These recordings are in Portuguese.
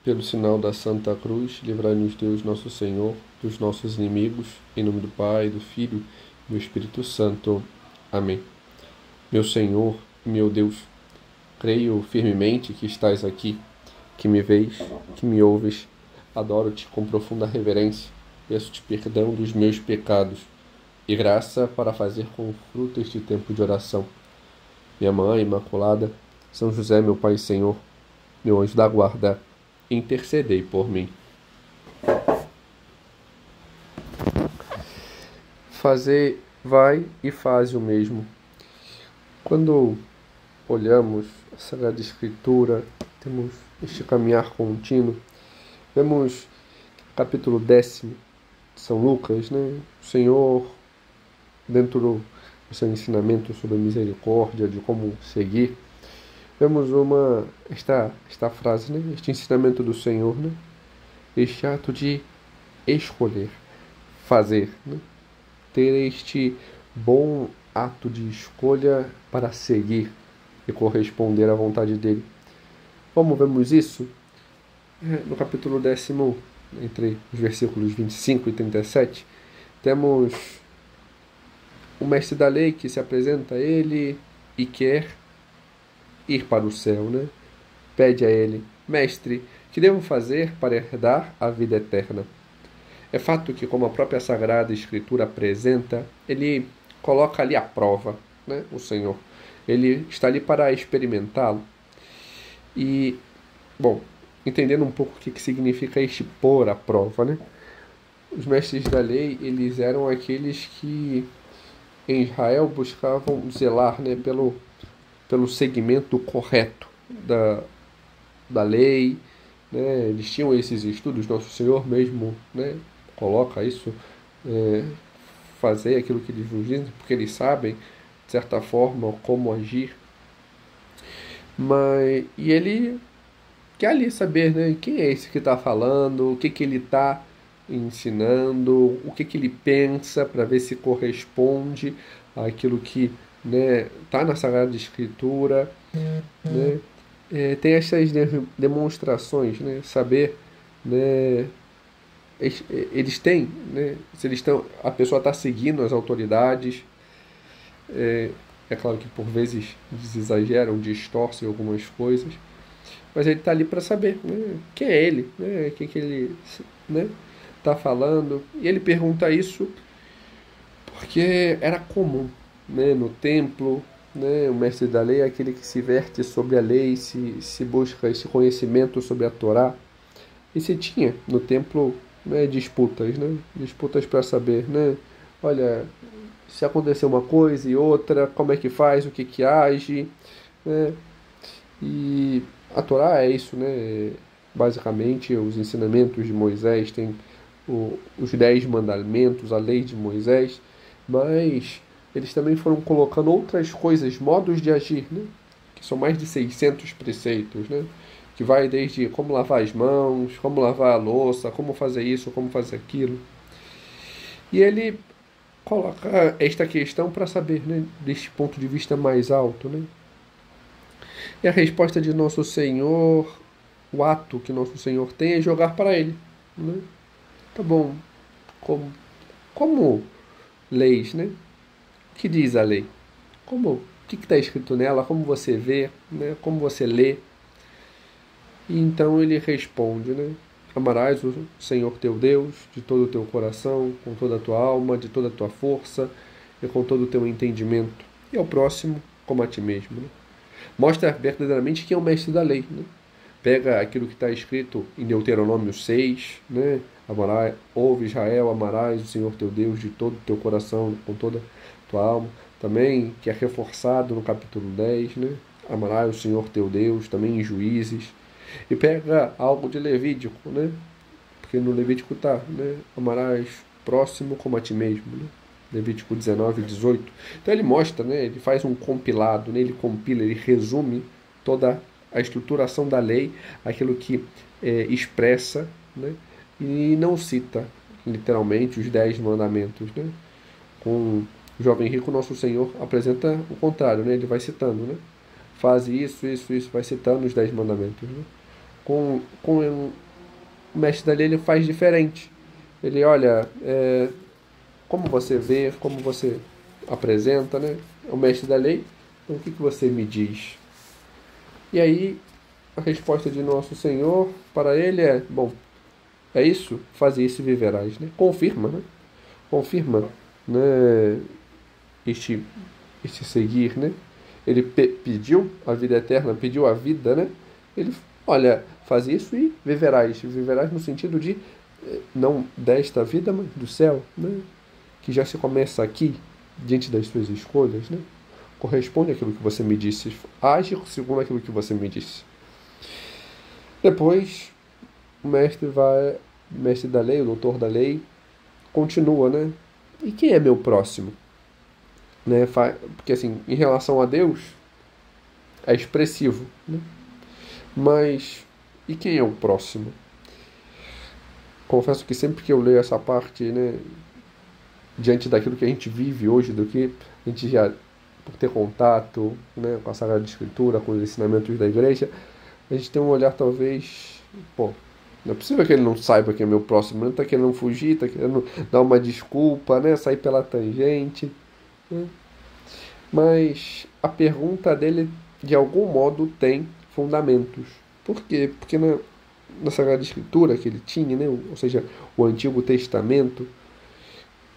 Pelo sinal da Santa Cruz, livrai-nos Deus, nosso Senhor, dos nossos inimigos, em nome do Pai, do Filho e do Espírito Santo. Amém. Meu Senhor e meu Deus, creio firmemente que estás aqui, que me vês, que me ouves. Adoro-te com profunda reverência. Peço-te perdão dos meus pecados e graça para fazer com fruto este tempo de oração. Minha Mãe Imaculada, São José, meu Pai e Senhor, meu anjo da guarda, intercedei por mim. Vai e faze o mesmo. Quando olhamos a Sagrada Escritura, temos este caminhar contínuo, vemos capítulo 10 de São Lucas, né? O Senhor, dentro do seu ensinamento sobre a misericórdia, de como seguir, vemos esta frase, né? Este ensinamento do Senhor, né? Este ato de escolher, fazer, né? Ter este bom ato de escolha para seguir e corresponder à vontade dele. Como vemos isso? No capítulo 10, entre os versículos 25 e 37, temos o mestre da lei que se apresenta a ele e quer ir para o céu, né? Pede a ele: mestre, que devo fazer para herdar a vida eterna? É fato que, como a própria Sagrada Escritura apresenta, ele coloca ali a prova, né? O Senhor. Ele está ali para experimentá-lo. E, bom, entendendo um pouco o que significa este pôr à prova, né? Os mestres da lei, eles eram aqueles que em Israel buscavam zelar, né, pelo segmento correto da lei, né? Eles tinham esses estudos, Nosso Senhor mesmo, né, coloca isso, fazer aquilo que eles nos dizem, porque eles sabem, de certa forma, como agir. E ele quer ali saber, né, quem é esse que está falando, o que ele está ensinando, o que ele pensa, para ver se corresponde àquilo que, né, está na Sagrada Escritura, né? Tem essas demonstrações, né, saber, né, eles têm, né, se eles estão, a pessoa está seguindo as autoridades. É claro que por vezes eles exageram, distorcem algumas coisas, mas ele está ali para saber, né, quem é ele, né, quem que ele, né, está falando. E ele pergunta isso porque era comum, né, no templo, né, o mestre da lei é aquele que se verte sobre a lei, se busca esse conhecimento sobre a Torá. E se tinha no templo, né, disputas, né, disputas para saber, né, olha, se acontecer uma coisa e outra, como é que faz, o que que age, né? E a Torá é isso, né? Basicamente, os ensinamentos de Moisés têm os 10 mandamentos, a lei de Moisés, mas eles também foram colocando outras coisas, modos de agir, né? Que são mais de 600 preceitos, né? Que vai desde como lavar as mãos, como lavar a louça, como fazer isso, como fazer aquilo. E ele coloca esta questão para saber, né, deste ponto de vista mais alto, né? E a resposta de Nosso Senhor, o ato que Nosso Senhor tem é jogar para ele, né? Tá bom, como leis, né? O que diz a lei? O que está escrito nela? Como você vê, né? Como você lê? E então ele responde, né? Amarás o Senhor teu Deus de todo o teu coração, com toda a tua alma, de toda a tua força e com todo o teu entendimento. E ao próximo como a ti mesmo, né? Mostra verdadeiramente quem é o mestre da lei, né? Pega aquilo que está escrito em Deuteronômio 6, né? Ouve Israel, amarás o Senhor teu Deus de todo o teu coração, com toda a tua alma. Também, que é reforçado no capítulo 10, né? Amarás o Senhor teu Deus, também em Juízes. E pega algo de Levítico, né? Porque no Levítico está, né? Amarás próximo como a ti mesmo, né? Levítico 19 e 18. Então ele mostra, né? Ele faz um compilado, né? Ele compila, ele resume toda a estruturação da lei, aquilo que expressa, né? E não cita literalmente os 10 mandamentos, né? Com o jovem rico, nosso Senhor apresenta o contrário, né? Ele vai citando, né? Faz isso, vai citando os 10 mandamentos, né? Com o mestre da lei ele faz diferente. Ele olha, como você vê, como você apresenta, né? É o mestre da lei. Então o que você me diz? E aí a resposta de nosso Senhor para ele é, bom, é isso, faze isso e viverás, né? Confirma, né? Confirma, né? Este, este seguir, né? Ele pediu a vida eterna, pediu a vida, né? Ele, olha, faz isso e viverás. Viverás no sentido de, não desta vida, mas do céu, né? Que já se começa aqui, diante das suas escolhas, né? Corresponde àquilo que você me disse. Age segundo aquilo que você me disse. Depois, o mestre da lei, o doutor da lei, continua, né? E quem é meu próximo? Né? Porque assim, em relação a Deus, é expressivo, né? Mas e quem é o próximo? Confesso que sempre que eu leio essa parte, né, diante daquilo que a gente vive hoje, do que a gente já por ter contato, né, com a Sagrada Escritura, com os ensinamentos da igreja, a gente tem um olhar talvez, pô, não é possível que ele não saiba que é meu próximo, ele está querendo fugir, está querendo dar uma desculpa, né, sair pela tangente, né? Mas a pergunta dele, de algum modo, tem fundamentos. Por quê? Porque na Sagrada Escritura que ele tinha, né, ou seja, o Antigo Testamento,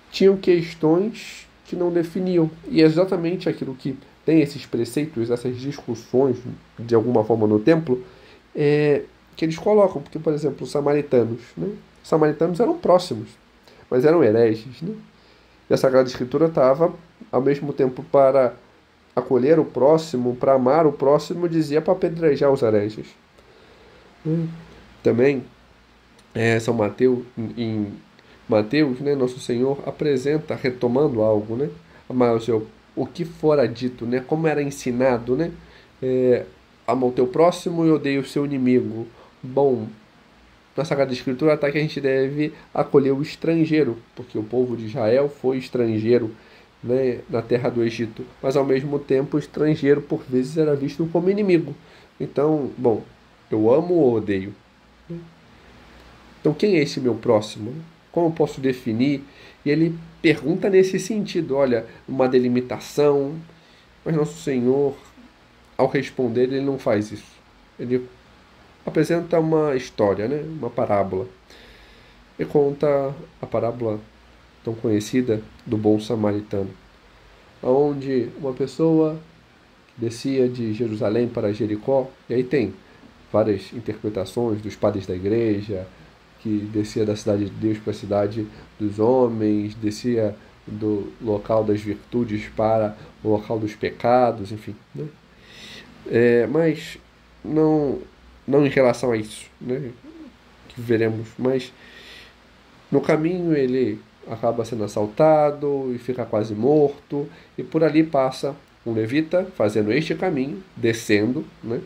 tinham questões que não definiam. E é exatamente aquilo que tem esses preceitos, essas discussões, de alguma forma, no templo, que eles colocam. Porque, por exemplo, os samaritanos. Né? Os samaritanos eram próximos, mas eram hereges. Né? E a Sagrada Escritura estava, ao mesmo tempo, para acolher o próximo, para amar o próximo, dizia para apedrejar os hereges. Também, São Mateus, em Mateus, né, Nosso Senhor apresenta, retomando algo, né? Mas o que fora dito, né? Como era ensinado, né? Ama o teu próximo e odeia o seu inimigo. Bom, na Sagrada Escritura está que a gente deve acolher o estrangeiro, porque o povo de Israel foi estrangeiro, né, na terra do Egito, mas ao mesmo tempo o estrangeiro por vezes era visto como inimigo. Então, bom, eu amo ou odeio? Então, quem é esse meu próximo? Como eu posso definir? E ele pergunta nesse sentido, olha, uma delimitação, mas Nosso Senhor, ao responder, ele não faz isso. Ele apresenta uma história, né? Uma parábola. E conta a parábola tão conhecida do bom samaritano, onde uma pessoa descia de Jerusalém para Jericó, e aí tem várias interpretações dos padres da igreja, que descia da cidade de Deus para a cidade dos homens, descia do local das virtudes para o local dos pecados, enfim. Né? Mas não, não em relação a isso, né? Que veremos, mas no caminho ele acaba sendo assaltado e fica quase morto, e por ali passa um levita fazendo este caminho, descendo, né?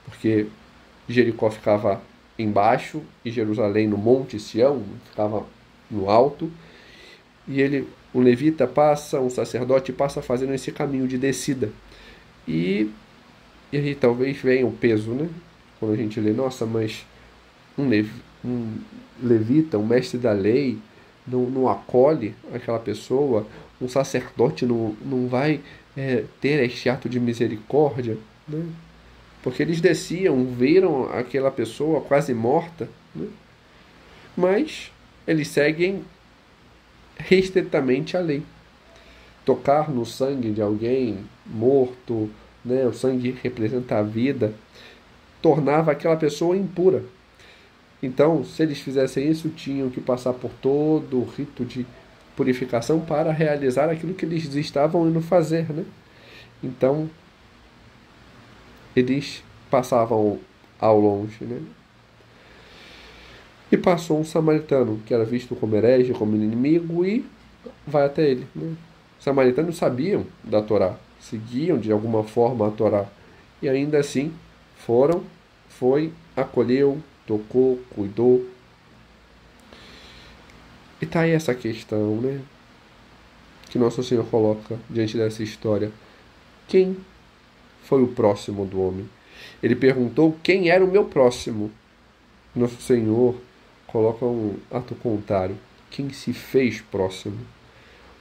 Porque Jericó ficava embaixo e Jerusalém no Monte Sião, ficava no alto, e um levita passa, um sacerdote passa fazendo esse caminho de descida. E, e aí talvez venha o peso, né? Quando a gente lê, nossa, mas um levita, um mestre da lei, não acolhe aquela pessoa, um sacerdote não vai ter este ato de misericórdia, né? Porque eles desciam, viram aquela pessoa quase morta, né? Mas eles seguem restritamente a lei. Tocar no sangue de alguém morto, né? O sangue representa a vida, tornava aquela pessoa impura. Então, se eles fizessem isso, tinham que passar por todo o rito de purificação para realizar aquilo que eles estavam indo fazer, né? Então, eles passavam ao longe, né? E passou um samaritano, que era visto como herege, como inimigo, e vai até ele, né? Os samaritanos sabiam da Torá, seguiam de alguma forma a Torá, e ainda assim foi, acolheu, tocou, cuidou. E tá aí essa questão, né? Que Nosso Senhor coloca diante dessa história. Quem foi o próximo do homem? Ele perguntou quem era o meu próximo. Nosso Senhor coloca um ato contrário. Quem se fez próximo?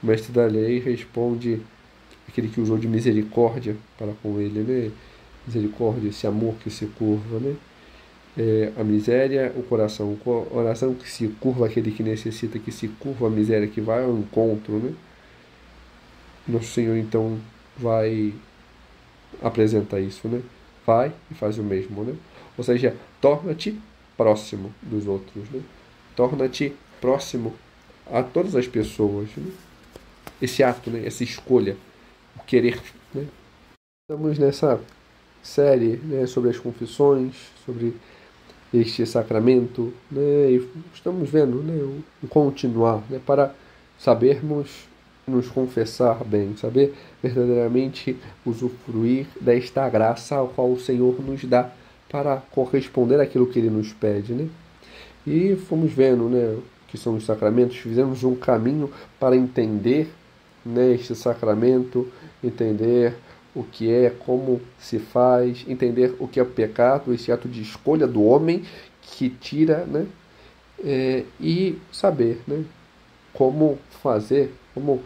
O mestre da lei responde aquele que usou de misericórdia para com ele, né? Misericórdia, esse amor que se curva, né? A miséria, o coração que se curva, aquele que necessita, que se curva a miséria, que vai ao encontro, né? Nosso Senhor então vai apresentar isso, né? Vai e faz o mesmo, né? Ou seja, torna-te próximo dos outros, né? Torna-te próximo a todas as pessoas, né? Esse ato, né? Essa escolha, o querer, né? Estamos nessa série, né, sobre as confissões, sobre este sacramento, né, e estamos vendo, né, o continuar, né, para sabermos nos confessar bem, saber verdadeiramente usufruir desta graça ao qual o Senhor nos dá para corresponder àquilo que Ele nos pede, né? E fomos vendo, né, o que são os sacramentos, fizemos um caminho para entender, né, este sacramento, entender o que é, como se faz, entender o que é o pecado, esse ato de escolha do homem que tira, né, e saber, né, como fazer, como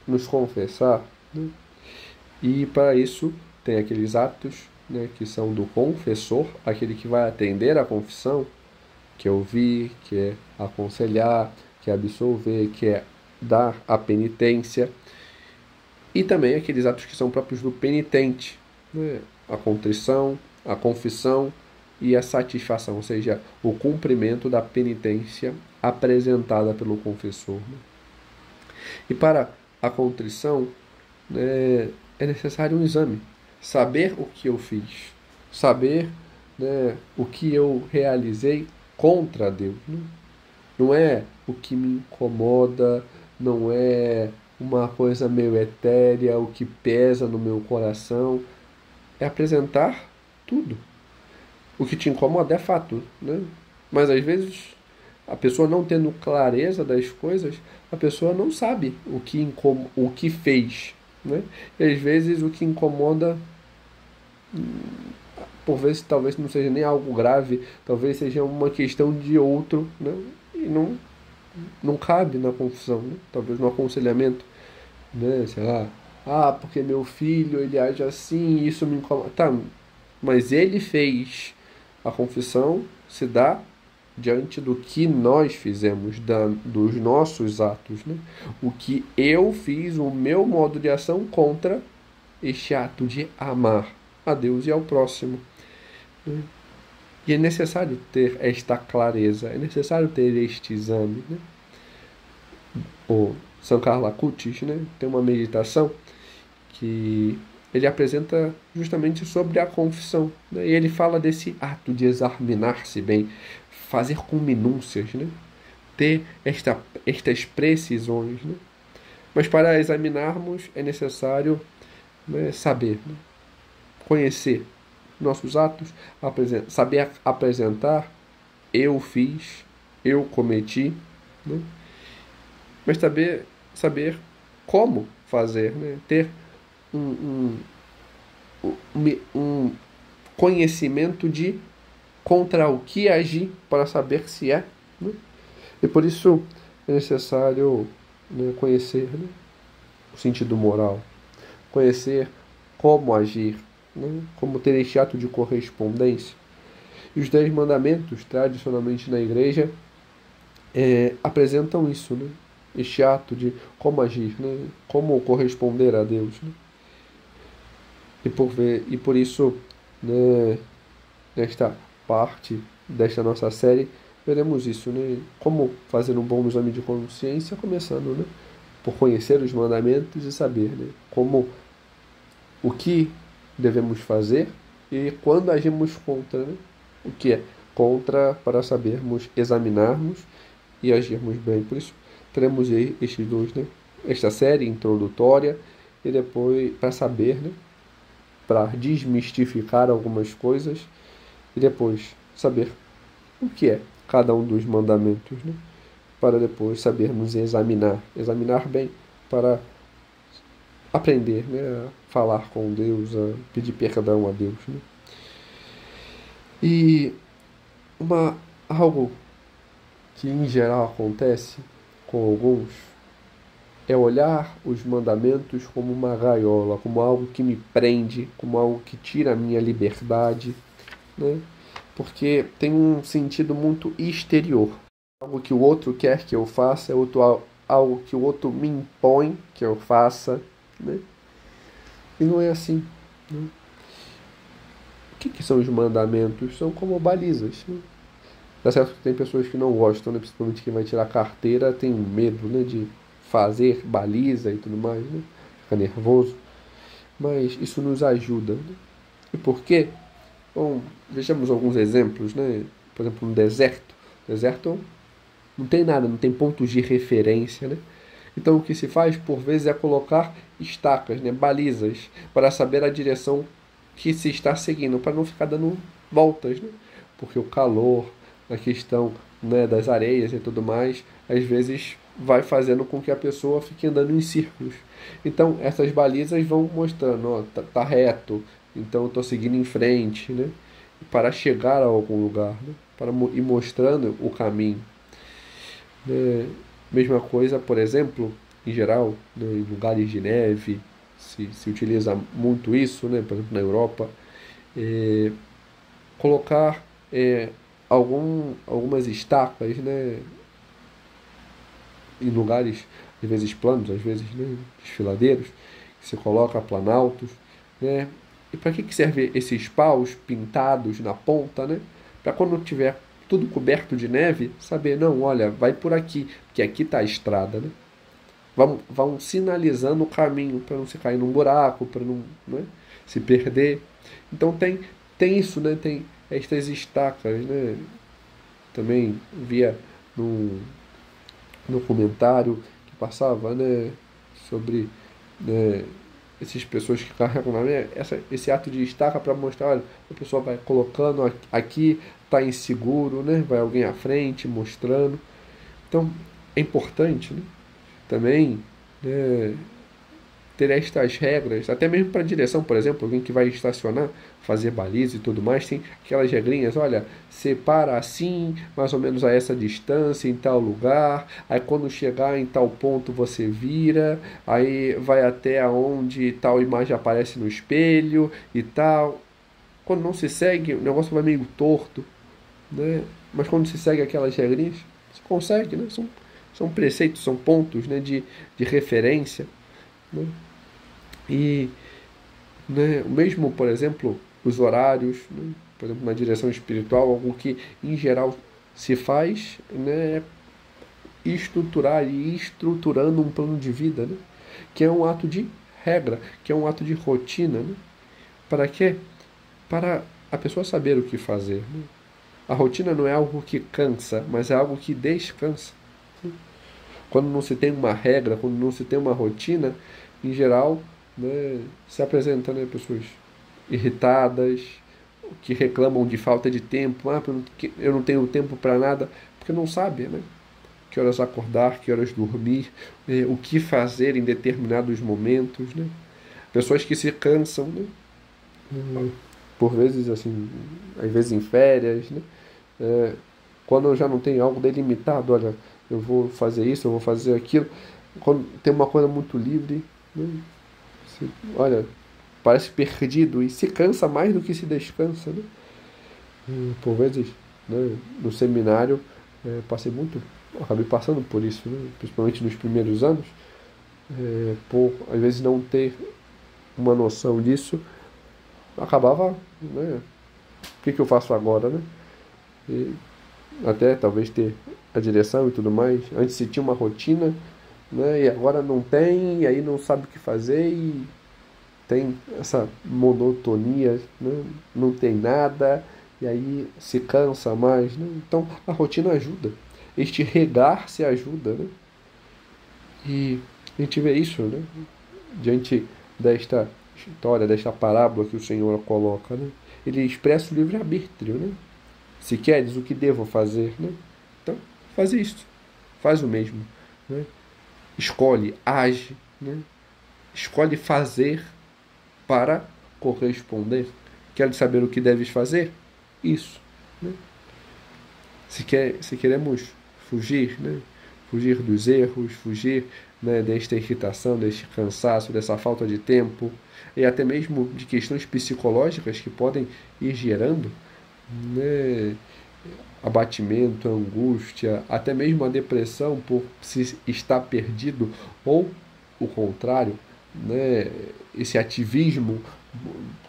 nos confessar, né? E para isso tem aqueles atos, né, que são do confessor, aquele que vai atender à confissão, que é ouvir, que é aconselhar, que é absolver, que é dar a penitência, e também aqueles atos que são próprios do penitente, né? A contrição, a confissão e a satisfação, ou seja, o cumprimento da penitência apresentada pelo confessor, né? E para a contrição, né, é necessário um exame, saber o que eu fiz, saber, né, o que eu realizei contra Deus, né? Não é o que me incomoda, não é uma coisa meio etérea, o que pesa no meu coração. É apresentar tudo. O que te incomoda é fato, né? Mas às vezes a pessoa não tendo clareza das coisas, a pessoa não sabe o que fez, né? E às vezes o que incomoda, por vezes talvez não seja nem algo grave, talvez seja uma questão de outro, né? E não cabe na confissão, né? Talvez no aconselhamento, né? Sei lá, porque meu filho ele age assim, isso me incomoda. Tá, mas ele fez. A confissão se dá diante do que nós fizemos, dos nossos atos, né? O que eu fiz, o meu modo de ação contra este ato de amar a Deus e ao próximo, né? E é necessário ter esta clareza, é necessário ter este exame, né? O Sankara Lakutis, né, tem uma meditação que ele apresenta justamente sobre a confissão, né? E ele fala desse ato de examinar-se bem, fazer com minúcias, né? Ter estas precisões, né? Mas para examinarmos é necessário, né, saber, né, conhecer nossos atos, saber apresentar, eu fiz, eu cometi, né? Mas saber como fazer, né? Ter um, um conhecimento de contra o que agir para saber se é, né? E por isso é necessário, né, conhecer, né, o sentido moral, conhecer como agir, né, como ter este ato de correspondência. E os 10 mandamentos, tradicionalmente na igreja, apresentam isso, né? Este ato de como agir, né? Como corresponder a Deus, né? E por isso, né, nesta parte desta nossa série, veremos isso, né? Como fazer um bom exame de consciência, começando, né, por conhecer os mandamentos e saber, né, como o que devemos fazer e quando agimos contra, né? O que é contra para sabermos examinarmos e agirmos bem. Por isso, teremos aí estes dois, né? Esta série introdutória e depois para saber, né, para desmistificar algumas coisas e depois saber o que é cada um dos mandamentos, né? Para depois sabermos examinar bem, para aprender, né, a falar com Deus, a pedir perdão a Deus, né? E uma, algo que em geral acontece com alguns é olhar os mandamentos como uma gaiola, como algo que me prende, como algo que tira a minha liberdade, né? Porque tem um sentido muito exterior. Algo que o outro quer que eu faça, é algo que o outro me impõe que eu faça, né? E não é assim, né? O que são os mandamentos? São como balizas, né? Tá certo que tem pessoas que não gostam, né? Principalmente quem vai tirar carteira tem medo, né? De fazer baliza e tudo mais, né? Fica nervoso. Mas isso nos ajuda, né? E por quê? Bom, vejamos alguns exemplos, né? Por exemplo, no deserto. No deserto não tem nada, não tem pontos de referência, né? Então o que se faz por vezes é colocar estacas, né? Balizas, para saber a direção que se está seguindo, para não ficar dando voltas, né? Porque o calor, a questão, né, das areias e tudo mais, às vezes vai fazendo com que a pessoa fique andando em círculos. Então essas balizas vão mostrando, ó, tá reto, então eu estou seguindo em frente, né? Para chegar a algum lugar, né? Para ir mostrando o caminho, né? Mesma coisa, por exemplo, em geral, né, em lugares de neve, se utiliza muito isso, né? Por exemplo, na Europa, é, colocar algumas estacas, né? Em lugares, às vezes planos, às vezes, né, desfiladeiros, que se coloca planaltos, né? E para que serve esses paus pintados na ponta, né? Para quando tiver tudo coberto de neve, saber, não, olha, vai por aqui, porque aqui está a estrada, né? Vão sinalizando o caminho para não se cair num buraco, para não, né, se perder. Então tem isso, né? Tem estas estacas, né? Também via num documentário que passava, né, sobre, né, essas pessoas que carregam na minha, esse ato de estaca para mostrar, olha, a pessoa vai colocando aqui, está inseguro, né, vai alguém à frente mostrando. Então é importante, né, também, né, ter estas regras, até mesmo para direção, por exemplo, alguém que vai estacionar, fazer baliza e tudo mais, tem aquelas regrinhas, olha, separa assim, mais ou menos a essa distância, em tal lugar, aí quando chegar em tal ponto você vira, aí vai até aonde tal imagem aparece no espelho e tal. Quando não se segue, o negócio vai meio torto, né? Mas quando se segue aquelas regrinhas, se consegue, né? São preceitos, são pontos, né, de referência, né? E, né, mesmo, por exemplo, os horários, né, por exemplo, na direção espiritual, algo que em geral se faz, né, é estruturar e ir estruturando um plano de vida, né, que é um ato de regra, que é um ato de rotina. Né, para quê? Para a pessoa saber o que fazer. Né. A rotina não é algo que cansa, mas é algo que descansa. Quando não se tem uma regra, quando não se tem uma rotina, em geral, né, se apresenta, né, pessoas irritadas, que reclamam de falta de tempo, eu não tenho tempo para nada, porque não sabe, né, que horas acordar, que horas dormir, o que fazer em determinados momentos, né. Pessoas que se cansam, né, por vezes assim, às vezes em férias, né, é, quando eu já não tenho algo delimitado, olha, eu vou fazer isso, eu vou fazer aquilo. Quando tem uma coisa muito livre, né, olha, parece perdido e se cansa mais do que se descansa, né? Por vezes, né, no seminário, acabei passando por isso, né, principalmente nos primeiros anos, por às vezes não ter uma noção disso, acabava, né, o que eu faço agora, né? E até talvez ter a direção e tudo mais. Antes se tinha uma rotina, né? E agora não tem, e aí não sabe o que fazer e tem essa monotonia, né? Não tem nada, e aí se cansa mais, né? Então a rotina ajuda. Este regar se ajuda, né? E a gente vê isso, né? Diante desta história, desta parábola que o Senhor coloca, né? Ele expressa o livre-arbítrio, né? Se queres, o que devo fazer, né? Então, faz isso. Faz o mesmo, né? Escolhe, age, né? Escolhe fazer para corresponder. Queres saber o que deves fazer? Isso, né? Se queremos fugir, né? Fugir dos erros, fugir, né, desta irritação, deste cansaço, dessa falta de tempo, e até mesmo de questões psicológicas que podem ir gerando, né, abatimento, angústia, até mesmo a depressão por se estar perdido, ou o contrário, né, esse ativismo,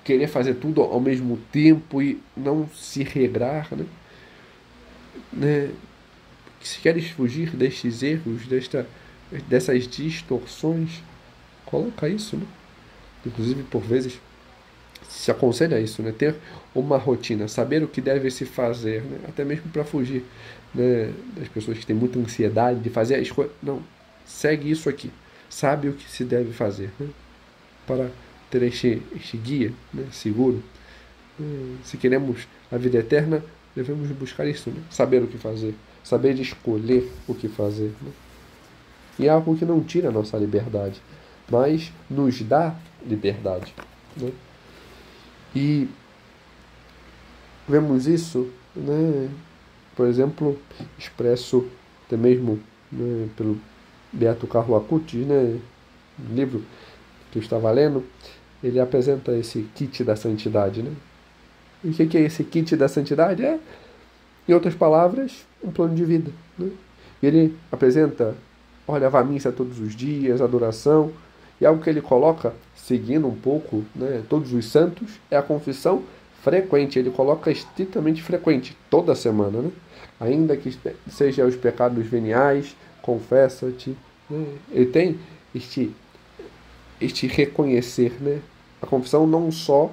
querer fazer tudo ao mesmo tempo e não se regrar, né? Se queres fugir destes erros, dessas distorções, coloca isso, né? Inclusive, por vezes, se aconselha isso, né? Ter uma rotina, saber o que deve se fazer, né? Até mesmo para fugir, né, das pessoas que têm muita ansiedade de fazer a escolha. Não, segue isso aqui, sabe o que se deve fazer, né? Para ter este guia, né, seguro. Se queremos a vida eterna, devemos buscar isso, né? Saber o que fazer, saber escolher o que fazer, né? E é algo que não tira a nossa liberdade, mas nos dá liberdade, né? E vemos isso, né, por exemplo, expresso até mesmo, né, pelo Beato Carlo Acutis, né, no livro que eu estava lendo, ele apresenta esse kit da santidade, né? E o que é esse kit da santidade? É, em outras palavras, um plano de vida, né? E ele apresenta, olha, vá à missa todos os dias, adoração, e algo que ele coloca, seguindo um pouco, né, todos os santos, é a confissão frequente. Ele coloca estritamente frequente, toda semana, né? Ainda que seja os pecados veniais, confessa-te, né? Ele tem este reconhecer, né? A confissão não só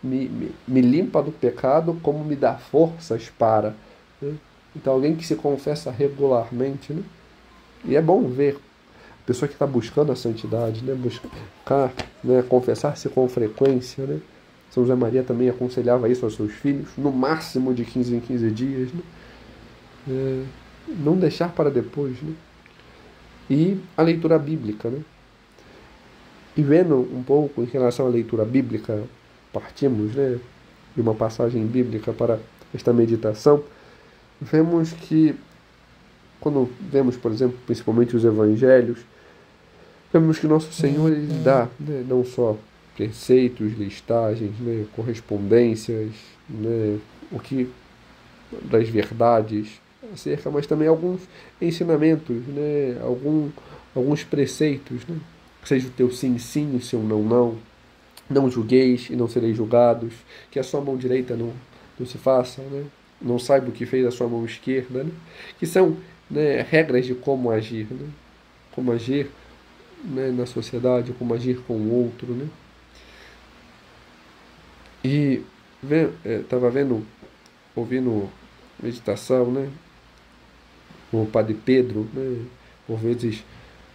me limpa do pecado, como me dá forças para, né? Então, alguém que se confessa regularmente, né? E é bom ver a pessoa que está buscando a santidade, né? Buscar, né, confessar-se com frequência, né? São José Maria também aconselhava isso aos seus filhos, no máximo de 15 em 15 dias, né? Não deixar para depois, né? E a leitura bíblica, né? E vendo um pouco em relação à leitura bíblica, partimos, né, de uma passagem bíblica para esta meditação, vemos que, quando vemos, por exemplo, principalmente os evangelhos, vemos que nosso Senhor ele dá, né, não só preceitos, listagens, né, correspondências, né, o que das verdades acerca, mas também alguns ensinamentos, né, alguns preceitos, né, que seja o teu sim, sim, o seu não, não. Não julgueis e não sereis julgados, que a sua mão direita não se faça, né? Não saiba o que fez a sua mão esquerda, né? Que são, né, regras de como agir, né? Como agir, né, na sociedade, como agir com o outro, né? E estava ouvindo meditação, né? O Padre Pedro, né? Por vezes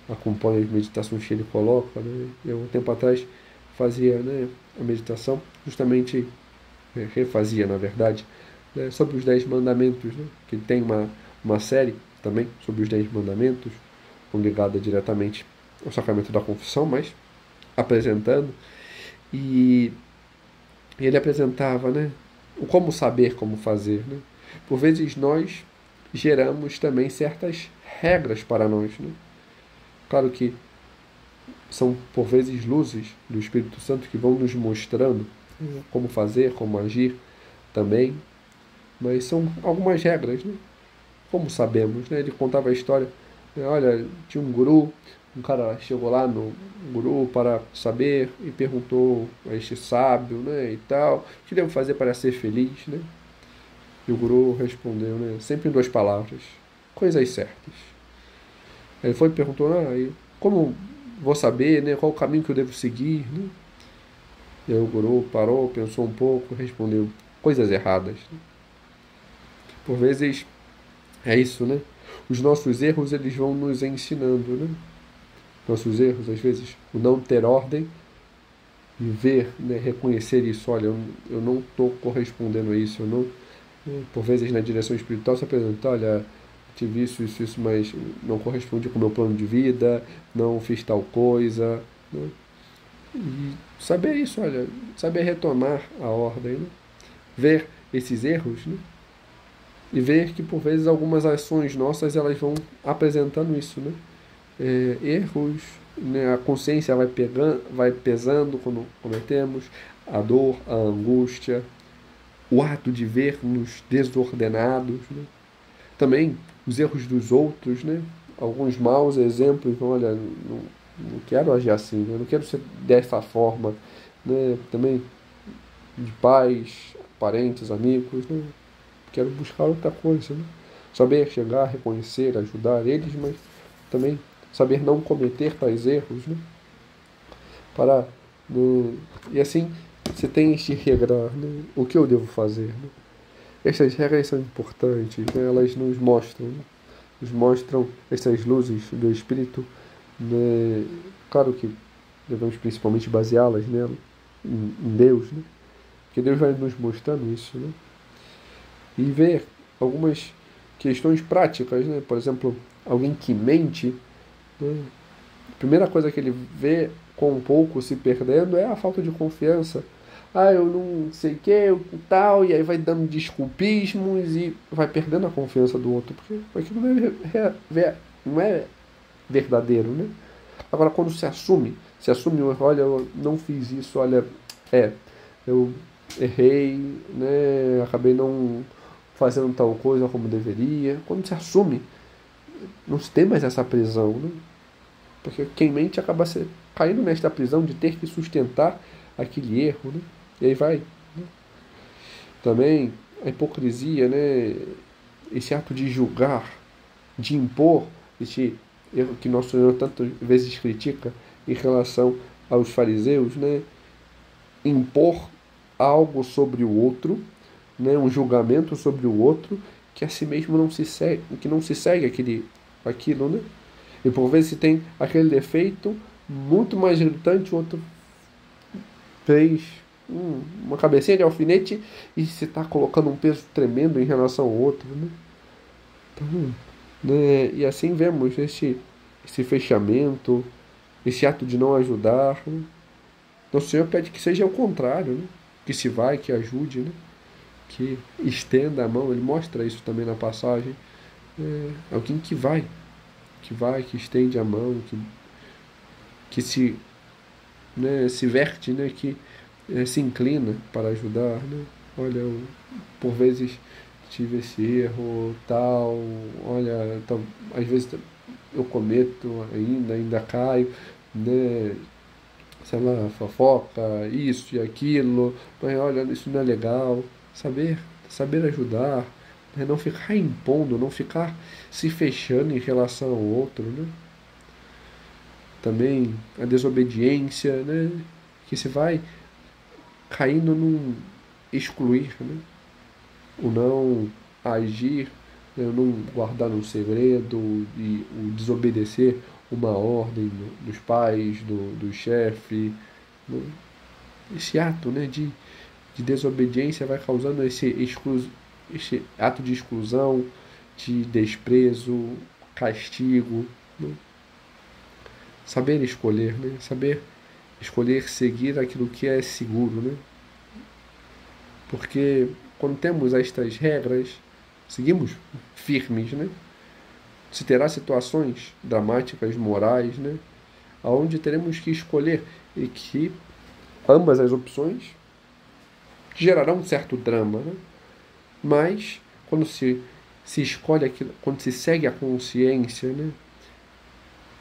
acompanha as meditações que ele coloca, né? Eu, um tempo atrás, fazia, né, a meditação, justamente, refazia, na verdade, né, sobre os 10 mandamentos, né? Que ele tem uma série também sobre os 10 mandamentos, não ligada diretamente ao sacramento da confissão, mas apresentando. E ele apresentava, né, o como saber como fazer, né? Por vezes nós geramos também certas regras para nós, né? Claro que são por vezes luzes do Espírito Santo que vão nos mostrando como fazer, como agir também, mas são algumas regras, né? Como sabemos, né? Ele contava a história, né? Olha, tinha um guru, um cara chegou lá no guru para saber e perguntou a este sábio, né, e tal, o que devo fazer para ser feliz, né? E o guru respondeu, né, sempre em duas palavras, coisas certas. Ele foi e perguntou, e como vou saber, né, qual o caminho que eu devo seguir, né? E aí o guru parou, pensou um pouco, respondeu, coisas erradas. Por vezes é isso, né? Os nossos erros, eles vão nos ensinando, né? Nossos erros, às vezes, o não ter ordem e ver, né, reconhecer isso, olha, eu não estou correspondendo a isso, eu não, né, por vezes na direção espiritual se apresenta, olha, tive isso, mas não corresponde com o meu plano de vida, não fiz tal coisa, né? E saber isso, olha, saber retomar a ordem, né? Ver esses erros, né, E ver que, por vezes, algumas ações nossas, elas vão apresentando isso, né? Erros, né? A consciência vai pegando, vai pesando quando cometemos, a dor, a angústia, o ato de ver-nos desordenados, né? Também os erros dos outros, né? Alguns maus exemplos, olha, não quero agir assim, né? Não quero ser dessa forma, né? Também de pais, parentes, amigos, né? Quero buscar outra coisa, né? Saber chegar, reconhecer, ajudar eles, mas também saber não cometer tais erros, né? Para, né? E assim, você tem este regrar, né? O que eu devo fazer, né? Essas regras são importantes, né? Elas nos mostram essas luzes do Espírito, né? Claro que devemos principalmente baseá-las nela, em Deus, né? Porque Deus vai nos mostrando isso, né? E ver algumas questões práticas, né? Por exemplo, alguém que mente, né? A primeira coisa que ele vê com um pouco se perdendo é a falta de confiança. Ah, eu não sei o que, tal, e aí vai dando desculpismos e vai perdendo a confiança do outro, porque aquilo não é verdadeiro, né? Agora, quando se assume, olha, eu não fiz isso, olha, é, eu errei, né? Acabei não fazendo tal coisa como deveria. Quando se assume, não se tem mais essa prisão, né? Porque quem mente acaba caindo nesta prisão de ter que sustentar aquele erro, né? E aí vai. Também a hipocrisia, né? Esse ato de julgar, de impor, esse erro que nosso Senhor tantas vezes critica em relação aos fariseus, né? Impor algo sobre o outro, né? Um julgamento sobre o outro que a si mesmo não se segue, que não se segue aquilo, né? E por vezes tem aquele defeito muito mais gritante, o outro fez uma cabecinha de alfinete e se está colocando um peso tremendo em relação ao outro, né? Então, né? E assim vemos esse fechamento, esse ato de não ajudar, né? Nosso Senhor pede que seja o contrário, né? Que se vai, que ajude, né? Que estenda a mão. Ele mostra isso também na passagem. Alguém que estende a mão, que se, né, se verte, né? Que se inclina para ajudar, né? Olha, eu, por vezes tive esse erro, tal, olha, tal, às vezes eu cometo ainda caio, né? Sei lá, fofoca, isso e aquilo, mas olha, isso não é legal. Saber ajudar, né? Não ficar impondo, não ficar se fechando em relação ao outro, né? Também a desobediência, né? Que se vai caindo num excluir, né? O não agir, né? O não guardar um segredo e o desobedecer uma ordem dos pais, do chefe, né? Esse ato, né, de desobediência vai causando esse ato de exclusão, de desprezo, castigo, né? Saber escolher, né? Saber escolher seguir aquilo que é seguro, né? Porque quando temos estas regras, seguimos firmes, né? Se terá situações dramáticas, morais, né? Onde teremos que escolher e que ambas as opções gerarão um certo drama, né? Mas quando se escolhe aquilo, quando se segue a consciência, né?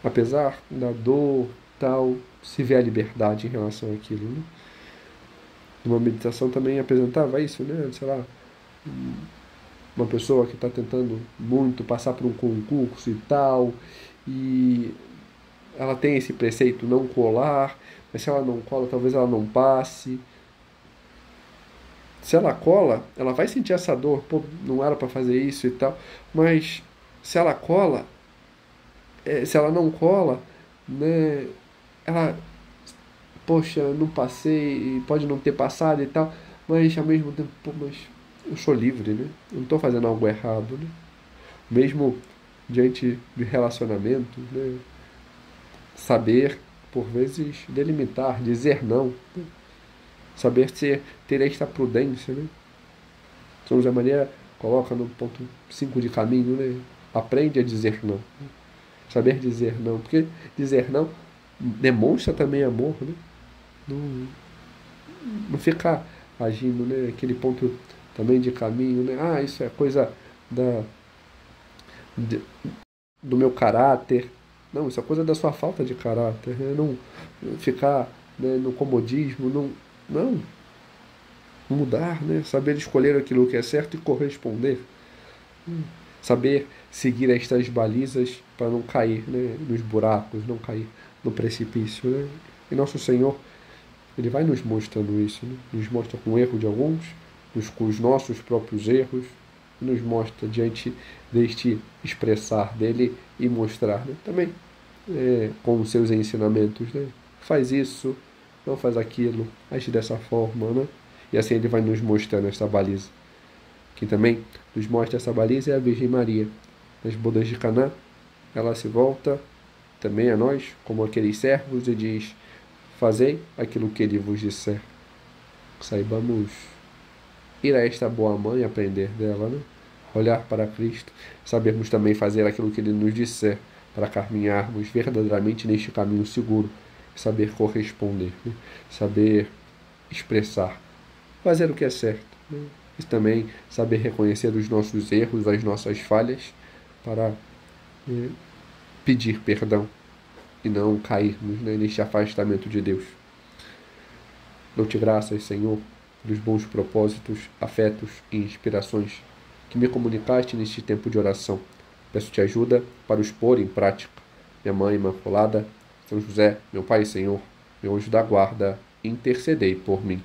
Apesar da dor, tal, se vê a liberdade em relação àquilo, né? Uma meditação também apresentava isso, né? Sei lá, uma pessoa que está tentando muito passar por um concurso e tal, e ela tem esse preceito não colar, mas se ela não cola, talvez ela não passe. Se ela cola, ela vai sentir essa dor, pô, não era para fazer isso e tal, mas se ela cola, se ela não cola, né, ela, poxa, não passei, pode não ter passado e tal, mas ao mesmo tempo, pô, mas eu sou livre, né? Eu não estou fazendo algo errado, né? Mesmo diante de relacionamentos, né? Saber, por vezes, delimitar, dizer não, saber ter esta prudência, né? São José Maria coloca no ponto 5 de caminho, né? Aprende a dizer não. Saber dizer não. Porque dizer não demonstra também amor, né? Não, não ficar agindo, né? Aquele ponto também de caminho, né? Ah, isso é coisa da, de- do meu caráter. Não, isso é coisa da sua falta de caráter, né? Não ficar, né, no comodismo, não mudar, né? Saber escolher aquilo que é certo e corresponder. Saber seguir estas balizas para não cair, né, nos buracos, não cair no precipício, né? E nosso Senhor, Ele vai nos mostrando isso, né? Nos mostra com o erro de alguns, com os nossos próprios erros, nos mostra diante deste expressar dele e mostrar, né? Também com os seus ensinamentos, né? Faz isso, não faz aquilo, age dessa forma, né? E assim ele vai nos mostrando esta baliza. Quem também nos mostra essa baliza é a Virgem Maria. Nas bodas de Caná, ela se volta também a nós, como aqueles servos, e diz: Fazei aquilo que ele vos disser. Saibamos ir a esta boa mãe, aprender dela, né? Olhar para Cristo, sabermos também fazer aquilo que ele nos disser, para caminharmos verdadeiramente neste caminho seguro, saber corresponder, né? Saber expressar, fazer o que é certo, né? E também saber reconhecer os nossos erros, as nossas falhas, para pedir perdão e não cairmos, né, neste afastamento de Deus. Dou-te graças, Senhor, pelos bons propósitos, afetos e inspirações que me comunicaste neste tempo de oração. Peço-te ajuda para os pôr em prática. Minha Mãe Imaculada, São José, meu Pai e Senhor, meu anjo da guarda, intercedei por mim.